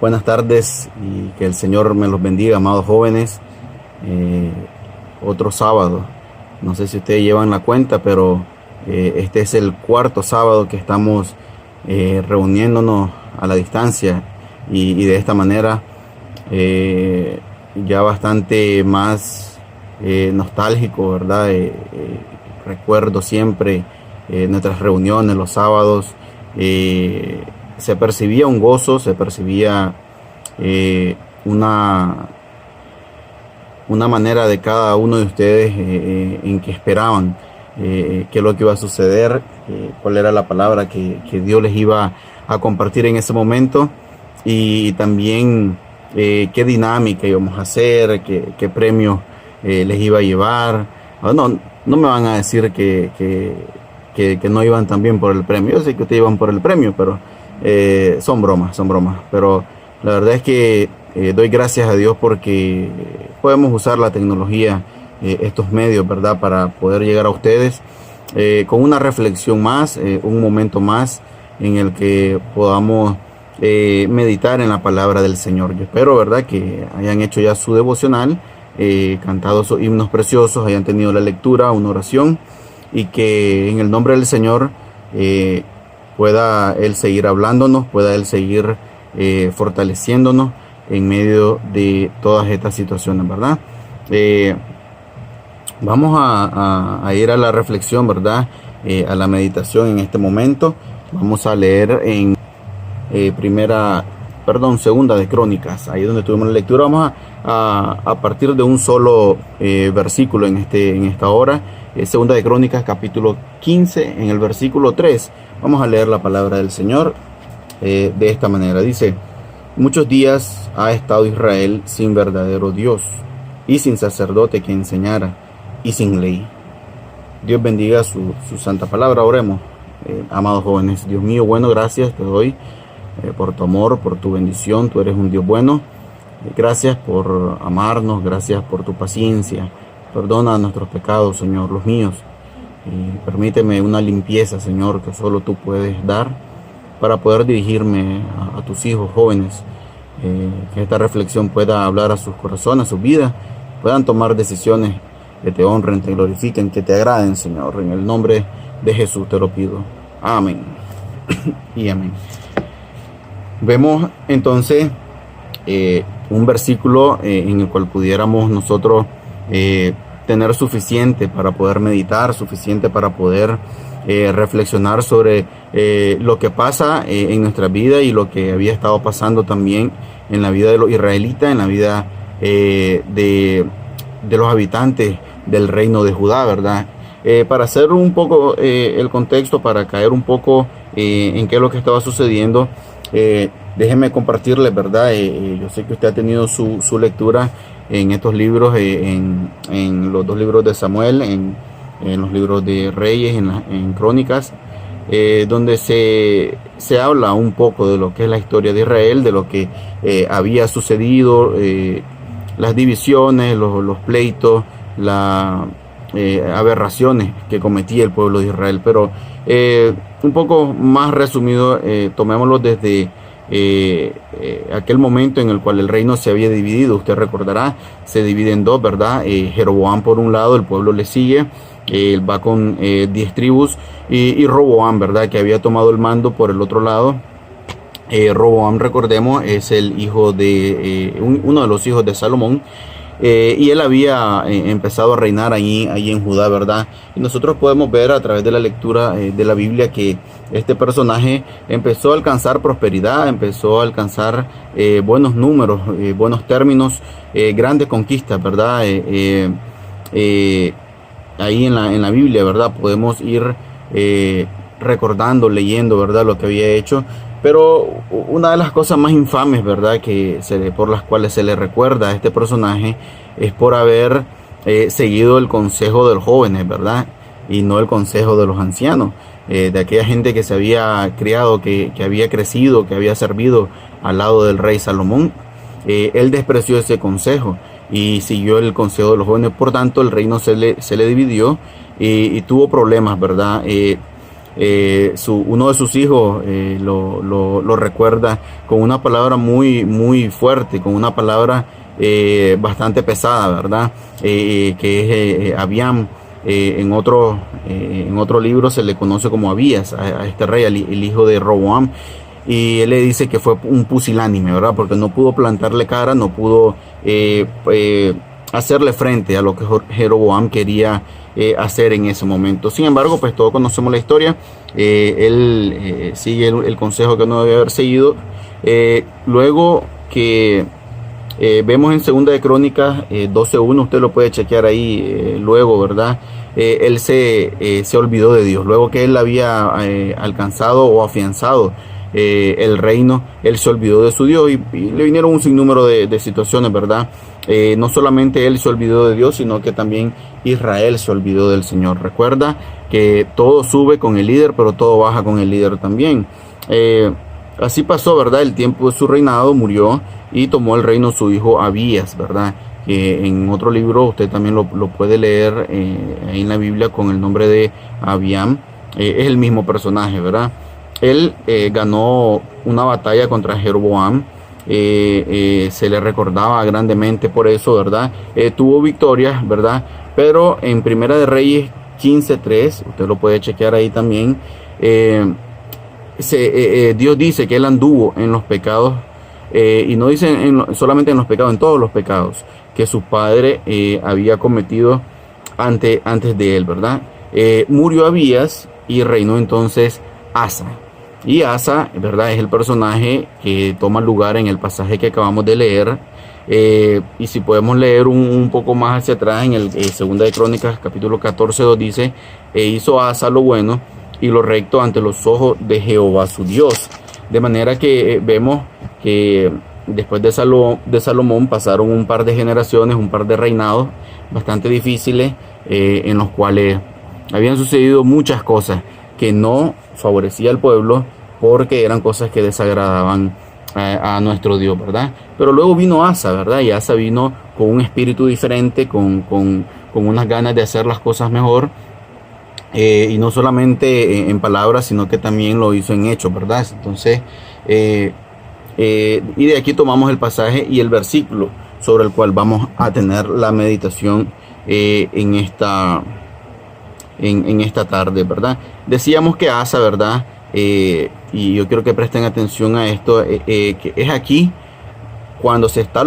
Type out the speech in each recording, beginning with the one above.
Buenas tardes y que el Señor me los bendiga, amados jóvenes. Eh, Otro sábado, no sé si ustedes llevan la cuenta, pero este es el cuarto sábado que estamos reuniéndonos a la distancia y de esta manera ya bastante más nostálgico, ¿verdad? Recuerdo siempre nuestras reuniones los sábados. Se percibía un gozo, se percibía eh, una, una manera de cada uno de ustedes en que esperaban qué es lo que iba a suceder, cuál era la palabra que Dios les iba a compartir en ese momento y también qué dinámica íbamos a hacer, qué premios les iba a llevar. No, no me van a decir que no iban también por el premio. Yo sé que ustedes iban por el premio, pero son bromas, son bromas. Pero la verdad es que doy gracias a Dios porque podemos usar la tecnología, estos medios, ¿verdad? Para poder llegar a ustedes con una reflexión más, un momento más en el que podamos meditar en la palabra del Señor. Yo espero, ¿verdad?, que hayan hecho ya su devocional, cantado sus himnos preciosos, hayan tenido la lectura, una oración, y que en el nombre del Señor pueda Él seguir hablándonos, pueda Él seguir fortaleciéndonos en medio de todas estas situaciones, ¿verdad? Vamos a ir a la reflexión, ¿verdad? A la meditación en este momento. Vamos a leer en segunda de Crónicas, ahí donde tuvimos la lectura. Vamos a partir de un solo versículo en esta hora. Segunda de Crónicas, capítulo 15, en el versículo 3. Vamos a leer la palabra del Señor de esta manera. Dice: muchos días ha estado Israel sin verdadero Dios y sin sacerdote que enseñara y sin ley. Dios bendiga su santa palabra. Oremos. Amados jóvenes, Dios mío, bueno, gracias te doy por tu amor, por tu bendición. Tú eres un Dios bueno. Gracias por amarnos, gracias por tu paciencia. Perdona nuestros pecados, Señor, los míos. Permíteme una limpieza, Señor, que solo tú puedes dar para poder dirigirme a tus hijos jóvenes. Que esta reflexión pueda hablar a sus corazones, a sus vidas, puedan tomar decisiones que te honren, te glorifiquen, que te agraden, Señor. En el nombre de Jesús te lo pido. Amén. Y amén. Vemos entonces un versículo en el cual pudiéramos nosotros tener suficiente para poder meditar, suficiente para poder reflexionar sobre lo que pasa en nuestra vida y lo que había estado pasando también en la vida de los israelitas, en la vida de los habitantes del reino de Judá, ¿verdad? Para hacer un poco el contexto, para caer un poco en qué es lo que estaba sucediendo, déjeme compartirles, ¿verdad? Yo sé que usted ha tenido su lectura en estos libros, en los dos libros de Samuel, en los libros de Reyes, en Crónicas, donde se habla un poco de lo que es la historia de Israel, de lo que había sucedido, las divisiones, los pleitos, las aberraciones que cometía el pueblo de Israel. Pero un poco más resumido, tomémoslo desde aquel momento en el cual el reino se había dividido. Usted recordará, se divide en dos, ¿verdad? Jeroboam por un lado, el pueblo le sigue, él va con 10 tribus, y Roboam, ¿verdad?, que había tomado el mando por el otro lado. Roboam, recordemos, es el hijo de uno de los hijos de Salomón. Y él había empezado a reinar ahí en Judá, ¿verdad? Y nosotros podemos ver a través de la lectura de la Biblia que este personaje empezó a alcanzar prosperidad, empezó a alcanzar buenos números, buenos términos, grandes conquistas, ¿verdad? Ahí en la Biblia, ¿verdad? Podemos ir recordando, leyendo, ¿verdad?, lo que había hecho. Pero una de las cosas más infames, ¿verdad?, por las cuales se le recuerda a este personaje es por haber seguido el consejo de los jóvenes, ¿verdad?, y no el consejo de los ancianos, de aquella gente que se había criado, que había crecido, que había servido al lado del rey Salomón. Él despreció ese consejo y siguió el consejo de los jóvenes. Por tanto, el reino se le dividió y tuvo problemas, ¿verdad? uno de sus hijos lo recuerda con una palabra muy, muy fuerte, con una palabra bastante pesada, ¿verdad? Que es Abiam. En otro libro se le conoce como Abías a este rey, el hijo de Roboam. Y él le dice que fue un pusilánime, ¿verdad? Porque no pudo plantarle cara, no pudo hacerle frente a lo que Jeroboam quería hacer en ese momento. Sin embargo, pues todos conocemos la historia. Él sigue el consejo que no debe haber seguido. Luego que vemos en Segunda de Crónicas 12:1, usted lo puede chequear ahí luego, ¿verdad? Él se olvidó de Dios. Luego que él había alcanzado o afianzado el reino, él se olvidó de su Dios y le vinieron un sinnúmero de situaciones, ¿verdad? No solamente él se olvidó de Dios, sino que también Israel se olvidó del Señor. Recuerda que todo sube con el líder, pero todo baja con el líder también. Así pasó, ¿verdad? El tiempo de su reinado, murió y tomó el reino su hijo Abías, ¿verdad? Que en otro libro usted también lo puede leer ahí en la Biblia con el nombre de Abiam. Es el mismo personaje, ¿verdad? Él ganó una batalla contra Jeroboam. Se le recordaba grandemente por eso, ¿verdad? Tuvo victorias, ¿verdad? Pero en Primera de Reyes 15:3, usted lo puede chequear ahí también, Dios dice que él anduvo en los pecados, y no dice solamente en los pecados, en todos los pecados que su padre había cometido antes de él, ¿verdad? Murió Abías y reinó entonces Asa. Y Asa, ¿verdad?, es el personaje que toma lugar en el pasaje que acabamos de leer. Y si podemos leer un poco más hacia atrás, en el Segunda de Crónicas, capítulo 14:2, dice: hizo Asa lo bueno y lo recto ante los ojos de Jehová su Dios. De manera que vemos que después de Salomón pasaron un par de generaciones, un par de reinados bastante difíciles, en los cuales habían sucedido muchas cosas que no favorecía al pueblo, porque eran cosas que desagradaban a nuestro Dios, ¿verdad? Pero luego vino Asa, ¿verdad? Y Asa vino con un espíritu diferente, con unas ganas de hacer las cosas mejor, y no solamente en palabras, sino que también lo hizo en hechos, ¿verdad? Entonces, y de aquí tomamos el pasaje y el versículo sobre el cual vamos a tener la meditación en esta tarde, ¿verdad? Decíamos que Asa, ¿verdad? Y yo quiero que presten atención a esto, que es aquí cuando se está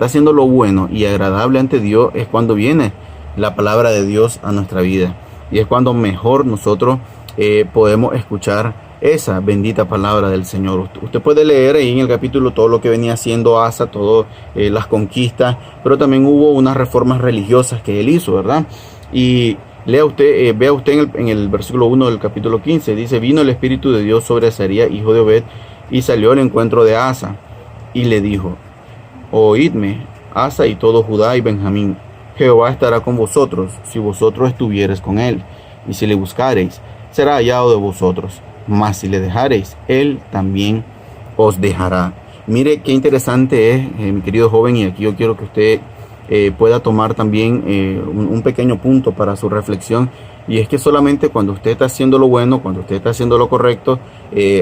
haciendo lo bueno y agradable ante Dios, es cuando viene la palabra de Dios a nuestra vida, y es cuando mejor nosotros podemos escuchar esa bendita palabra del Señor. Usted puede leer ahí en el capítulo todo lo que venía haciendo Asa, todas las conquistas, pero también hubo unas reformas religiosas que él hizo, ¿verdad? Y vea usted en el versículo 1 del capítulo 15, dice: vino el Espíritu de Dios sobre Azarías, hijo de Obed, y salió al encuentro de Asa, y le dijo: oídme, Asa y todo Judá y Benjamín, Jehová estará con vosotros, si vosotros estuviereis con él, y si le buscareis, será hallado de vosotros, mas si le dejareis, él también os dejará. Mire qué interesante es, mi querido joven, y aquí yo quiero que usted pueda tomar también un pequeño punto para su reflexión, y es que solamente cuando usted está haciendo lo bueno, cuando usted está haciendo lo correcto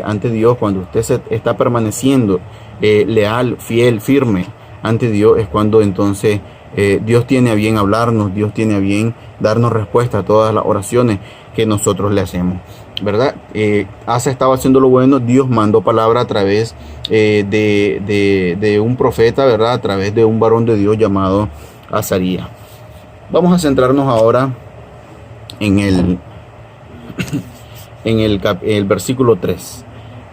ante Dios, cuando usted está permaneciendo leal, fiel, firme ante Dios, es cuando entonces Dios tiene a bien hablarnos, Dios tiene a bien darnos respuesta a todas las oraciones que nosotros le hacemos, ¿verdad? Asa estaba haciendo lo bueno, Dios mandó palabra a través de un profeta, ¿verdad? A través de un varón de Dios llamado Azarías. Vamos a centrarnos ahora en el versículo 3.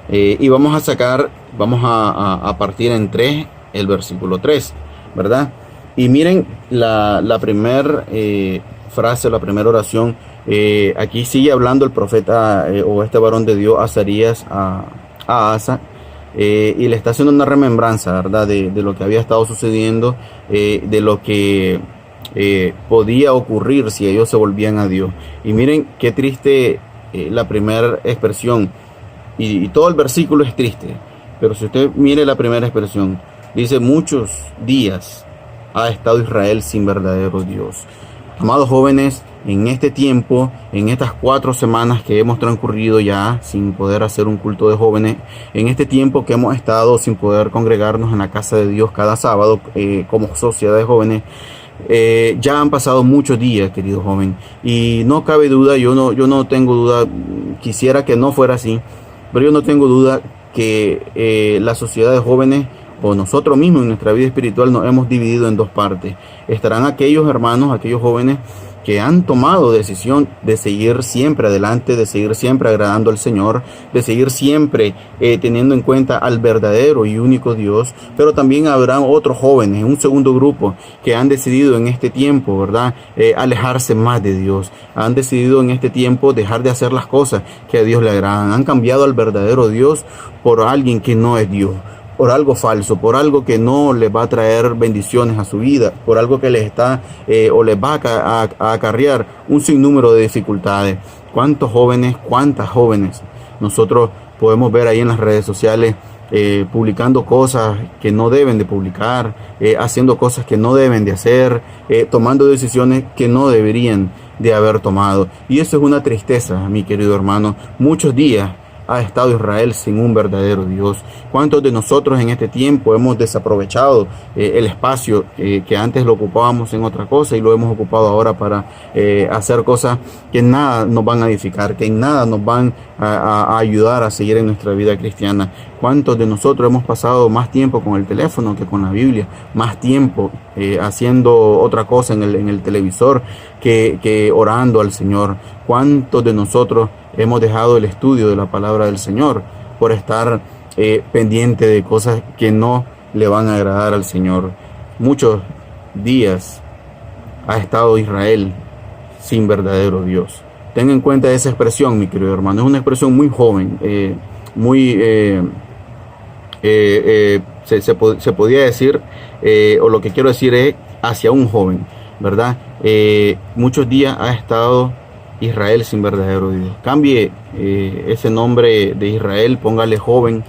Y vamos a partir en 3 el versículo 3, ¿verdad? Y miren la primera frase, la primera oración. Aquí sigue hablando el profeta o este varón de Dios, Azarías, a Asa, y le está haciendo una remembranza, ¿verdad? De lo que había estado sucediendo, de lo que podía ocurrir si ellos se volvían a Dios. Y miren qué triste la primera expresión, y todo el versículo es triste, pero si usted mire la primera expresión, dice: muchos días ha estado Israel sin verdadero Dios. Amados jóvenes, en este tiempo, en estas 4 semanas que hemos transcurrido ya sin poder hacer un culto de jóvenes, en este tiempo que hemos estado sin poder congregarnos en la casa de Dios cada sábado como sociedad de jóvenes, ya han pasado muchos días, querido joven, y no cabe duda, yo no tengo duda, quisiera que no fuera así, pero yo no tengo duda que la sociedad de jóvenes o nosotros mismos en nuestra vida espiritual nos hemos dividido en 2 partes. Estarán aquellos hermanos, aquellos jóvenes que han tomado decisión de seguir siempre adelante, de seguir siempre agradando al Señor, de seguir siempre teniendo en cuenta al verdadero y único Dios, pero también habrán otros jóvenes, un segundo grupo, que han decidido en este tiempo, ¿verdad?, alejarse más de Dios, han decidido en este tiempo dejar de hacer las cosas que a Dios le agradan, han cambiado al verdadero Dios por alguien que no es Dios, por algo falso, por algo que no les va a traer bendiciones a su vida, por algo que les está o les va a acarrear un sinnúmero de dificultades. ¿Cuántos jóvenes, cuántas jóvenes nosotros podemos ver ahí en las redes sociales publicando cosas que no deben de publicar, haciendo cosas que no deben de hacer, tomando decisiones que no deberían de haber tomado? Y eso es una tristeza, mi querido hermano. Muchos días ha estado Israel sin un verdadero Dios. ¿Cuántos de nosotros en este tiempo hemos desaprovechado el espacio que antes lo ocupábamos en otra cosa y lo hemos ocupado ahora para hacer cosas que en nada nos van a edificar, que en nada nos van a ayudar a seguir en nuestra vida cristiana? ¿Cuántos de nosotros hemos pasado más tiempo con el teléfono que con la Biblia? Más tiempo haciendo otra cosa en el televisor que orando al Señor. ¿Cuántos de nosotros hemos dejado el estudio de la palabra del Señor por estar pendiente de cosas que no le van a agradar al Señor? Muchos días ha estado Israel sin verdadero Dios. Ten en cuenta esa expresión, mi querido hermano. Es una expresión muy joven, se podía decir, o lo que quiero decir es hacia un joven, ¿verdad? Muchos días ha estado Israel sin verdadero Dios. Cambie ese nombre de Israel, póngale joven,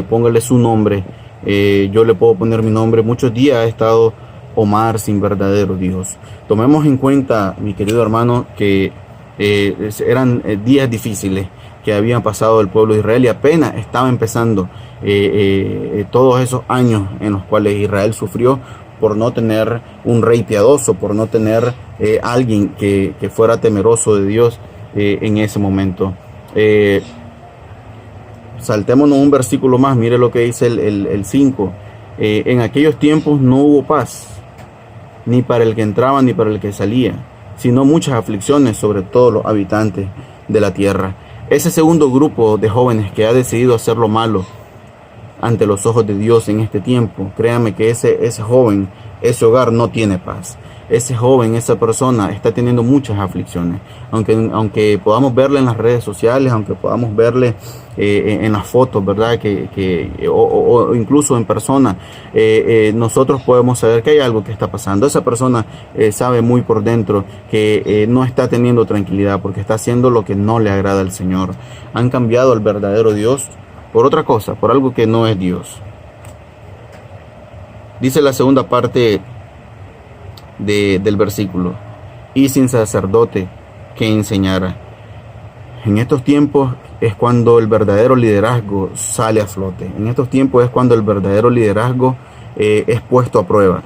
póngale su nombre. Yo le puedo poner mi nombre. Muchos días ha estado Omar sin verdadero Dios. Tomemos en cuenta, mi querido hermano, que eran días difíciles que habían pasado el pueblo de Israel y apenas estaba empezando todos esos años en los cuales Israel sufrió por no tener un rey piadoso, por no tener alguien que fuera temeroso de Dios en ese momento. Saltémonos un versículo más, mire lo que dice el 5. En aquellos tiempos no hubo paz, ni para el que entraba ni para el que salía, sino muchas aflicciones sobre todos los habitantes de la tierra. Ese segundo grupo de jóvenes que ha decidido hacer lo malo ante los ojos de Dios en este tiempo, créame que ese joven, ese hogar no tiene paz. Ese joven, esa persona está teniendo muchas aflicciones. Aunque podamos verle en las redes sociales, aunque podamos verle en las fotos, ¿verdad? O incluso en persona, nosotros podemos saber que hay algo que está pasando. Esa persona sabe muy por dentro que no está teniendo tranquilidad porque está haciendo lo que no le agrada al Señor. Han cambiado al verdadero Dios por otra cosa, por algo que no es Dios. Dice la segunda parte del versículo: y sin sacerdote que enseñara. En estos tiempos es cuando el verdadero liderazgo sale a flote. En estos tiempos es cuando el verdadero liderazgo es puesto a prueba.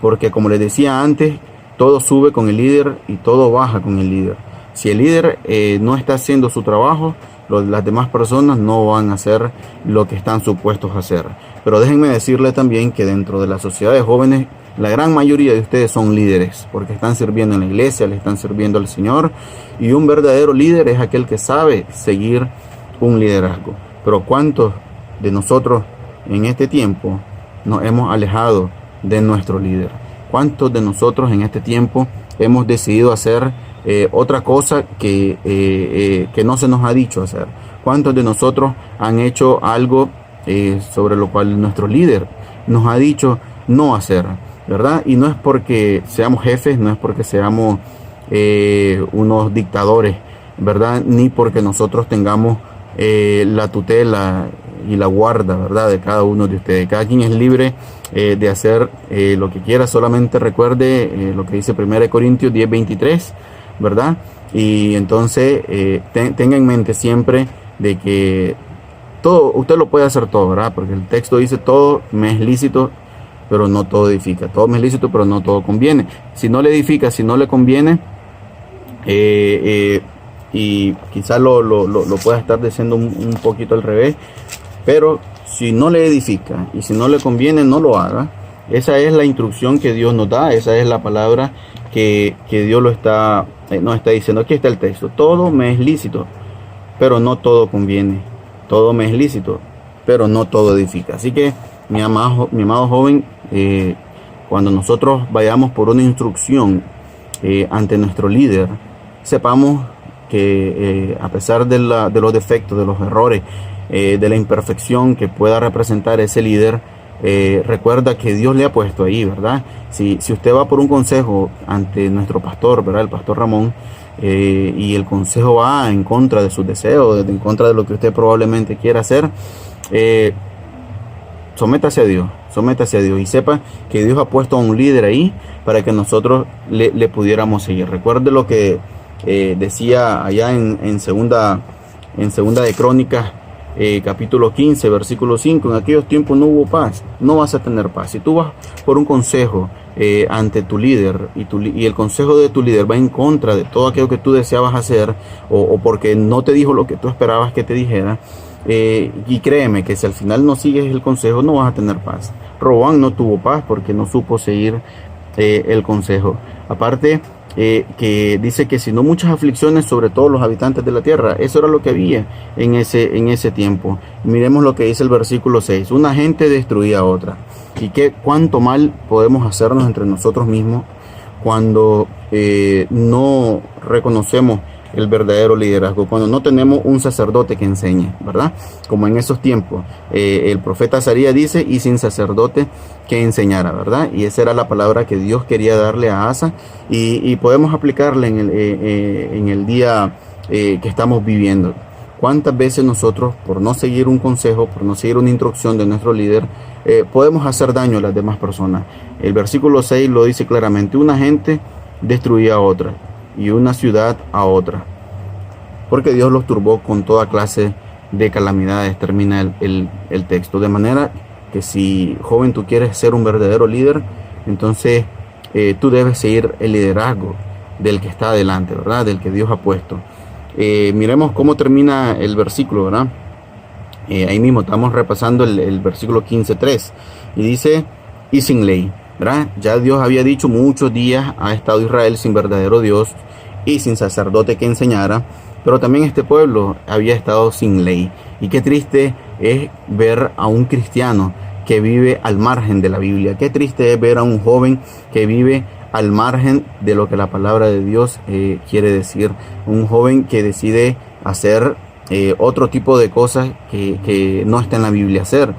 Porque como les decía antes, todo sube con el líder y todo baja con el líder. Si el líder no está haciendo su trabajo, las demás personas no van a hacer lo que están supuestos a hacer. Pero déjenme decirle también que dentro de la sociedad de jóvenes, la gran mayoría de ustedes son líderes, porque están sirviendo en la iglesia, le están sirviendo al Señor, y un verdadero líder es aquel que sabe seguir un liderazgo. Pero ¿cuántos de nosotros en este tiempo nos hemos alejado de nuestro líder? ¿Cuántos de nosotros en este tiempo hemos decidido hacer otra cosa que no se nos ha dicho hacer? ¿Cuántos de nosotros han hecho algo sobre lo cual nuestro líder nos ha dicho no hacer, ¿verdad? Y no es porque seamos jefes, no es porque seamos unos dictadores, ¿verdad? Ni porque nosotros tengamos la tutela y la guarda, ¿verdad?, de cada uno de ustedes. Cada quien es libre de hacer lo que quiera. Solamente recuerde lo que dice 1 Corintios 10:23. ¿verdad? Y entonces tenga en mente siempre de que todo, usted lo puede hacer todo, ¿verdad? Porque el texto dice todo me es lícito, pero no todo edifica. Todo me es lícito, pero no todo conviene. Si no le edifica, si no le conviene, y quizás lo pueda estar diciendo un poquito al revés, pero si no le edifica y si no le conviene, no lo haga. Esa es la instrucción que Dios nos da, esa es la palabra que Dios nos está diciendo. Aquí está el texto: todo me es lícito, pero no todo conviene. Todo me es lícito, pero no todo edifica. Así que, mi amado joven, cuando nosotros vayamos por una instrucción ante nuestro líder, sepamos que a pesar de los defectos, de los errores, de la imperfección que pueda representar ese líder, recuerda que Dios le ha puesto ahí, ¿verdad? Si usted va por un consejo ante nuestro pastor, ¿verdad? El pastor Ramón, y el consejo va en contra de sus deseos, en contra de lo que usted probablemente quiera hacer, sométase a Dios y sepa que Dios ha puesto a un líder ahí para que nosotros le pudiéramos seguir. Recuerde lo que decía allá en segunda de Crónicas, capítulo 15, versículo 5: en aquellos tiempos no hubo paz, no vas a tener paz. Si tú vas por un consejo ante tu líder y el consejo de tu líder va en contra de todo aquello que tú deseabas hacer, o porque no te dijo lo que tú esperabas que te dijera, y créeme que si al final no sigues el consejo, no vas a tener paz. Roboam no tuvo paz porque no supo seguir el consejo. Aparte, que dice que sino muchas aflicciones sobre todos los habitantes de la tierra. Eso era lo que había en ese tiempo. Miremos lo que dice el versículo 6: una gente destruía a otra. Y cuánto mal podemos hacernos entre nosotros mismos cuando no reconocemos el verdadero liderazgo, cuando no tenemos un sacerdote que enseñe, ¿verdad? Como en esos tiempos, el profeta Azarías dice: y sin sacerdote que enseñara, ¿verdad? Y esa era la palabra que Dios quería darle a Asa, y podemos aplicarla en el día que estamos viviendo. ¿Cuántas veces nosotros, por no seguir un consejo, por no seguir una instrucción de nuestro líder, podemos hacer daño a las demás personas? El versículo 6 lo dice claramente: una gente destruía a otra y una ciudad a otra, porque Dios los turbó con toda clase de calamidades. Termina el texto. De manera que, si, joven, tú quieres ser un verdadero líder, entonces tú debes seguir el liderazgo del que está adelante, ¿verdad? Del que Dios ha puesto. Miremos cómo termina el versículo, ¿verdad? Ahí mismo estamos repasando el versículo 15:3, y dice: y sin ley, ¿verdad? Ya Dios había dicho: muchos días ha estado Israel sin verdadero Dios y sin sacerdote que enseñara. Pero también este pueblo había estado sin ley. Y qué triste es ver a un cristiano que vive al margen de la Biblia. Qué triste es ver a un joven que vive al margen de lo que la palabra de Dios quiere decir. Un joven que decide hacer otro tipo de cosas que no está en la Biblia hacer,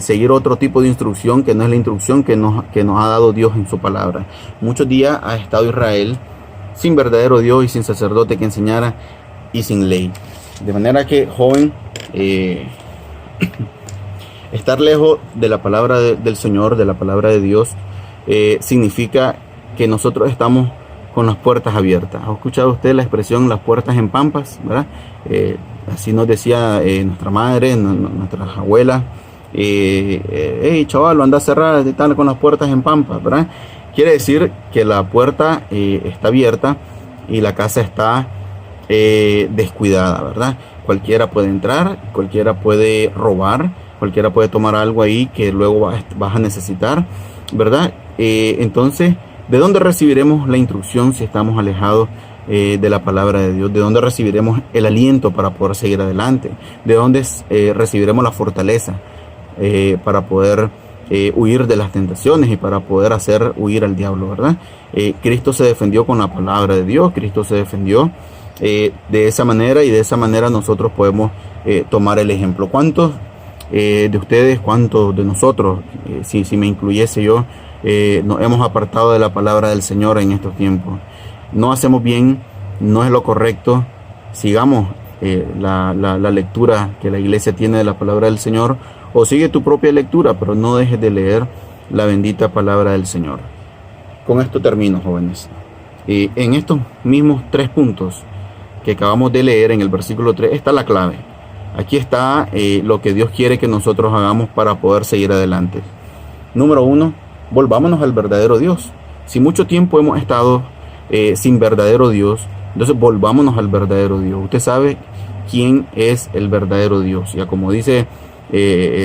seguir otro tipo de instrucción que no es la instrucción que nos ha dado Dios en su palabra. Muchos días ha estado Israel sin verdadero Dios y sin sacerdote que enseñara y sin ley. De manera que, joven, estar lejos de la palabra del Señor, de la palabra de Dios, significa que nosotros estamos con las puertas abiertas. ¿Ha escuchado usted la expresión las puertas en pampas, verdad? Así nos decía nuestra madre, nuestras abuelas: hey, chaval, anda a cerrar, están con las puertas en pampas, ¿verdad? Quiere decir que la puerta está abierta y la casa está descuidada, ¿verdad? Cualquiera puede entrar, cualquiera puede robar, cualquiera puede tomar algo ahí que luego vas a necesitar, ¿verdad? Entonces, ¿de dónde recibiremos la instrucción si estamos alejados de la palabra de Dios? ¿De dónde recibiremos el aliento para poder seguir adelante? ¿De dónde recibiremos la fortaleza para poder huir de las tentaciones y para poder hacer huir al diablo, ¿verdad? Cristo se defendió con la palabra de Dios. Cristo se defendió de esa manera, y de esa manera nosotros podemos tomar el ejemplo. ¿Cuántos de ustedes, cuántos de nosotros, si me incluyese yo, nos hemos apartado de la palabra del Señor en estos tiempos? No hacemos bien, no es lo correcto. Sigamos la lectura que la iglesia tiene de la palabra del Señor, o sigue tu propia lectura, pero no dejes de leer la bendita palabra del Señor. Con esto termino, jóvenes. En estos mismos 3 puntos que acabamos de leer en el versículo 3 está la clave. Aquí está lo que Dios quiere que nosotros hagamos para poder seguir adelante. Número 1, volvámonos al verdadero Dios. Si mucho tiempo hemos estado sin verdadero Dios, entonces volvámonos al verdadero Dios. Usted sabe quién es el verdadero Dios. Ya como dice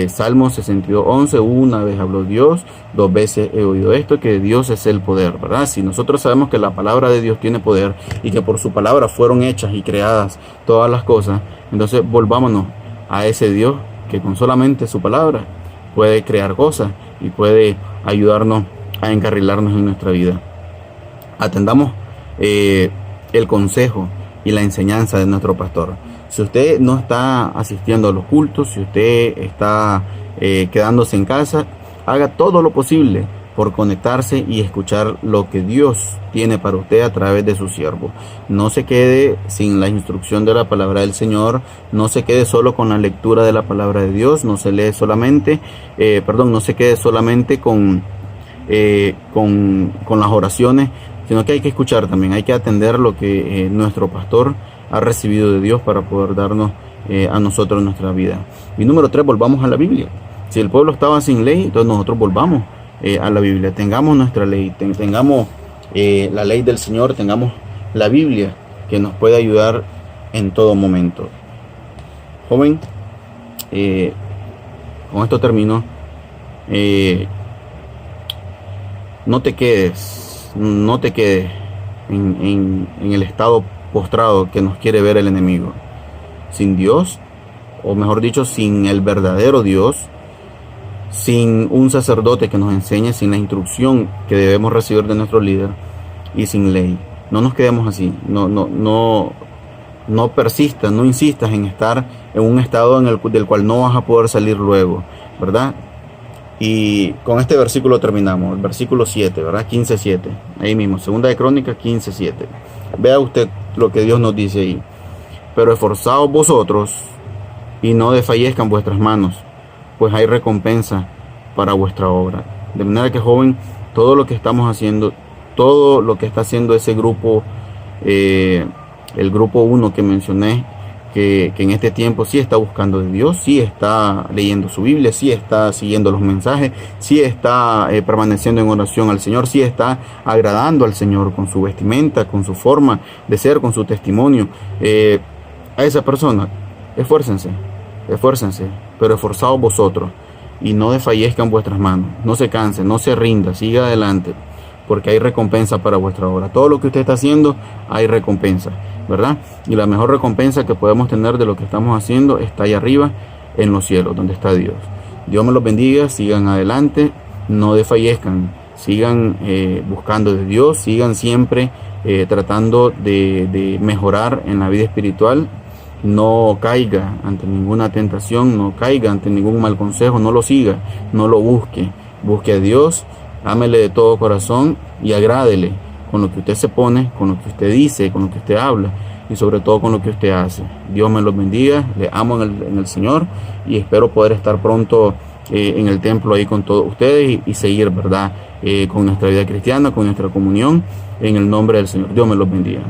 Salmo 62:11, una vez habló Dios, 2 veces he oído esto, que Dios es el poder, ¿verdad? Si nosotros sabemos que la palabra de Dios tiene poder y que por su palabra fueron hechas y creadas todas las cosas, entonces volvámonos a ese Dios que con solamente su palabra puede crear cosas y puede ayudarnos a encarrilarnos en nuestra vida. Atendamos el consejo y la enseñanza de nuestro pastor. Si usted no está asistiendo a los cultos, si usted está quedándose en casa, haga todo lo posible por conectarse y escuchar lo que Dios tiene para usted a través de su siervo. No se quede sin la instrucción de la palabra del Señor, no se quede solo con la lectura de la palabra de Dios, no se quede solamente con las oraciones, sino que hay que escuchar también, hay que atender lo que nuestro pastor ha recibido de Dios para poder darnos a nosotros nuestra vida. Y número 3, volvamos a la Biblia. Si el pueblo estaba sin ley, entonces nosotros volvamos a la Biblia. Tengamos nuestra ley, tengamos la ley del Señor, tengamos la Biblia que nos puede ayudar en todo momento. Joven, con esto termino. No te quedes en el estado postrado que nos quiere ver el enemigo. Sin Dios, o mejor dicho, sin el verdadero Dios, sin un sacerdote que nos enseñe, sin la instrucción que debemos recibir de nuestro líder y sin ley. No nos quedemos así. No persistas, no insistas en estar en un estado del cual no vas a poder salir luego, ¿verdad? Y con este versículo terminamos, el versículo 7, ¿verdad? 15:7, ahí mismo, segunda de Crónicas 15:7. Vea usted lo que Dios nos dice ahí. Pero esforzaos vosotros y no desfallezcan vuestras manos, pues hay recompensa para vuestra obra. De manera que, joven, todo lo que estamos haciendo, todo lo que está haciendo ese grupo, el grupo 1 que mencioné, que en este tiempo sí está buscando de Dios, sí está leyendo su Biblia, sí está siguiendo los mensajes, sí está permaneciendo en oración al Señor, sí está agradando al Señor con su vestimenta, con su forma de ser, con su testimonio. A esa persona, esfuércense, pero esforzaos vosotros y no desfallezcan vuestras manos, no se cansen, no se rinda, siga adelante, porque hay recompensa para vuestra obra. Todo lo que usted está haciendo, hay recompensa, ¿verdad? Y la mejor recompensa que podemos tener de lo que estamos haciendo está ahí arriba, en los cielos, donde está Dios. Dios me los bendiga, sigan adelante, no desfallezcan, sigan buscando de Dios, sigan siempre tratando de mejorar en la vida espiritual. No caiga ante ninguna tentación, no caiga ante ningún mal consejo, no lo siga, no lo busque. Busque a Dios, ámele de todo corazón y agrádele con lo que usted se pone, con lo que usted dice, con lo que usted habla y sobre todo con lo que usted hace. Dios me los bendiga, le amo en el Señor y espero poder estar pronto en el templo ahí con todos ustedes y seguir, ¿verdad? Con nuestra vida cristiana, con nuestra comunión, en el nombre del Señor. Dios me los bendiga.